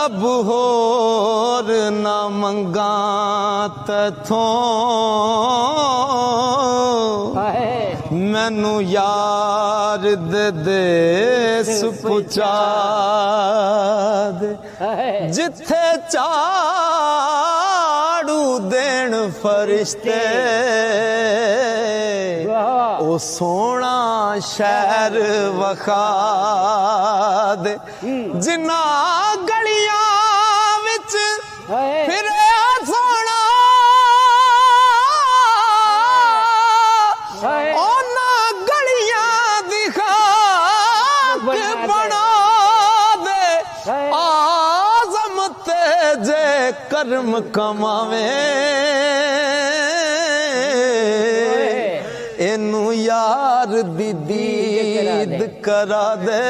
रब होर ना मंगा तैथों मैनू यार दे देस पुचा दे जिथे झाड़ू देन फरिश्ते ओ सोना शहर वखा दे जिन्ना गलियां विच फिरे सोना ओना गलियां दिखा बना दे आज़म ते जे कर्म कमावे एनू यार दी दीद करा दे।